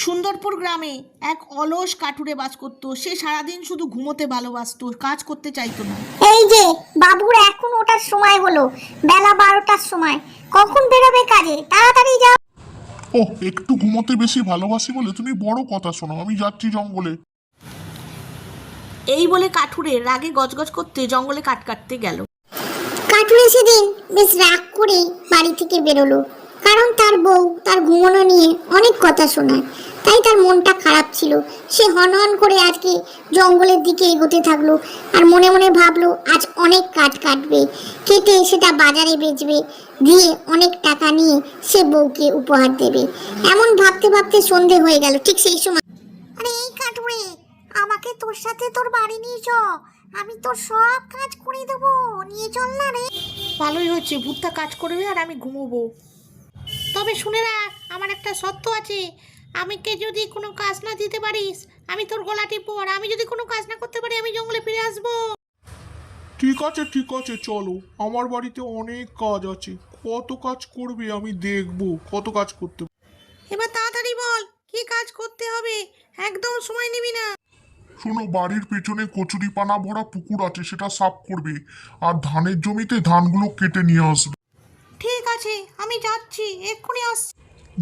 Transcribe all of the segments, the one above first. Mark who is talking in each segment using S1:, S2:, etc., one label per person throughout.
S1: সুন্দরপুর গ্রামে এক অলস কাঠুরে বাস করতো। সে সারাদিন শুধু ঘুমোতে ভালোবাসতো, কাজ করতে চাইতো না।
S2: এই যে বাবুর এখন ওটার সময় হলো, বেলা 12টার সময়। কখন বেরোবে কাজে? তাড়াতাড়ি যাও।
S3: ও একটু ঘুমোতে বেশি ভালোবাসি বলে তুমি বড় কথা শোনো, আমি যাচ্ছি জঙ্গলে।
S1: এই বলে কাঠুরে রাগে গজগজ করতে জঙ্গলে কাঠ কাটতে গেল।
S2: কাঠুরে সেদিন বেশ রাগ করে বাড়ি থেকে বেরোলো, কারণ তার বউ তার ঘুমানো নিয়ে অনেক কথা শোনায়। তাই তার মনটা খারাপ ছিল। সে হনহন করে আজকে জঙ্গলের দিকে এগোতে থাকলো, আর মনে মনে ভাবলো আজ অনেক কাঠ কাটবে, কেটে সেটা বাজারে বেচবে, দিয়ে অনেক টাকা নিয়ে সে বউকে উপহার দেবে। এমন ভাবতে ভাবতে সন্ধে হয়ে গেল। ঠিক সেই সময়, আরে এই কাঠুরে, আমাকে তোর সাথে তোর বাড়ি নিয়ে চ, আমি তোর সব কাজ করে দেবো, নিয়ে চল না রে।
S1: ভালোই হচ্ছে, ভূতটা কাজ করবে আর আমি ঘুমোবো। তবে শুনে রাখ, আমার একটা শর্ত আছে। আমাকে যদি কোনো কাজ না দিতে পারিস, আমি তোর গলা টিপবো, আর আমি যদি কোনো কাজ না করতে পারি, আমি জঙ্গলে ফিরে আসবো।
S3: ঠিক আছে চলো, আমার বাড়িতে অনেক কাজ আছে। কত কাজ করবে আমি দেখবো, কত কাজ করতে।
S1: এবার তাড়াতাড়ি বল, কি কাজ করতে হবে, একদম সময় নিবি না।
S3: শোনো, বাড়ির পেছনে কচুরি পানা ভরা পুকুর আছে, সেটা সাফ করবে। আর ধানের জমিতে ধানগুলো কেটে নিয়ে আসবে।
S1: ঠিক আছে, আমি যাচ্ছি, এক্ষুনি আসছি।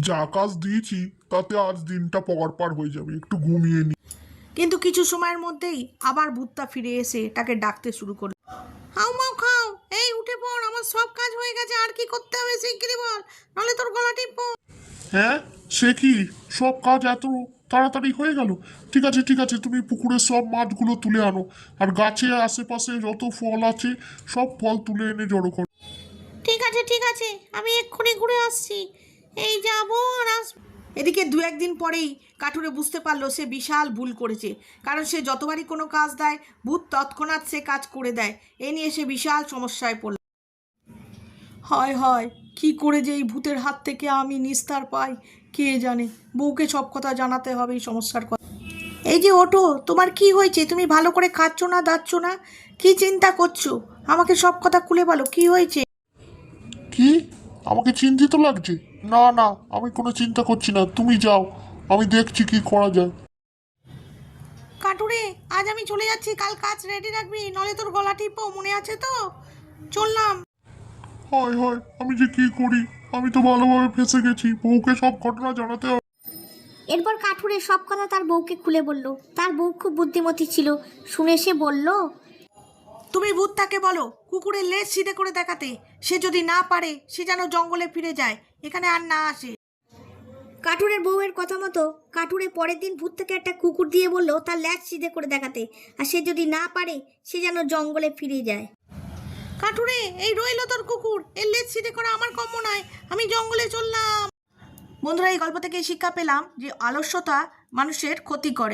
S3: যা কাজ দিয়েছি তাতে আজ দিনটা পার হয়ে যাবে, একটু ঘুমিয়ে নি।
S1: কিন্তু কিছু সময়ের মধ্যেই আবার ভূতটা ফিরে এসে তাকে ডাকতে শুরু করলো। হাউ মাউ খাও, এই উঠে পড়, আমার সব কাজ হয়ে গেছে, আর কি করতে হবে শিগগিরই বল, নাহলে তোর গলা টিপবো।
S3: হ্যাঁ, সে কি, সব কাজ এত তাড়াতাড়ি হয়ে গেল? ঠিক আছে, তুমি পুকুরের সব মাছগুলো তুলে আনো, আর গাছে আশেপাশে যত ফল আছে সব ফল তুলে এনে জড়ো করো।
S1: ঠিক আছে, আমি এক্ষুনি ঘুরে আসছি, এই যাবো আর আসবো। এদিকে দু একদিন পরেই কাঠুরে বুঝতে পারলো সে বিশাল ভুল করেছে, কারণ সে যতবারই কোনো কাজ দেয় ভূত তৎক্ষণাৎ সে কাজ করে দেয়। এ নিয়ে সে বিশাল সমস্যায় পড়ল। হয় কি করে যে এই ভূতের হাত থেকে আমি নিস্তার পাই কে জানে। বউকে সব কথা জানাতে হবে এই সমস্যার কথা। এই যে ওঠো, তোমার কি হয়েছে? তুমি ভালো করে খাচ্ছ না, দাচ্ছ না, কি চিন্তা করছো? আমাকে সব কথা খুলে বলো, কি হয়েছে?
S3: কি, আমাকে চিন্তিত লাগছে? না না, আমি কোনো চিন্তা করছি না, তুমি যাও, আমি দেখছি কি করা যায়।
S1: কাটুরে, আজ আমি চলে যাচ্ছি, কাল কাজ রেডি রাখবি, নলে তোর গলা টিপো, মনে আছে তো? চললাম।
S3: হয়, আমি যে কি করি, আমি তো ভালোভাবে ফেঁসে গেছি, বউকে সব ঘটনা জানাতে হবে।
S2: এরপর কাঠুরে সব কথা তার বউকে খুলে বলল। তার বউ খুব বুদ্ধিমতী ছিল, শুনে সে বলল,
S1: তুমি ভূতটাকে বলো কুকুরের লেজ সিধে করে দেখাতে। সে যদি না পারে, সে যেন জঙ্গলে ফিরে যায়, এখানে আর না আসে।
S2: কাঠুরের বউয়ের কথা মতো কাঠুরে পরের দিন ভূতটাকে একটা কুকুর দিয়ে বলল তার লেজ সিধে করে দেখাতে, আর সে যদি না পারে সে যেন জঙ্গলে ফিরে যায়।
S1: কাঠুরে, এই রইলো তোর কুকুর, এর লেজ সিধে করা আমার কম্য নয়, আমি জঙ্গলে চললাম। বন্ধুরা, এই গল্প থেকে শিক্ষা পেলাম যে আলস্যতা মানুষের ক্ষতি করে।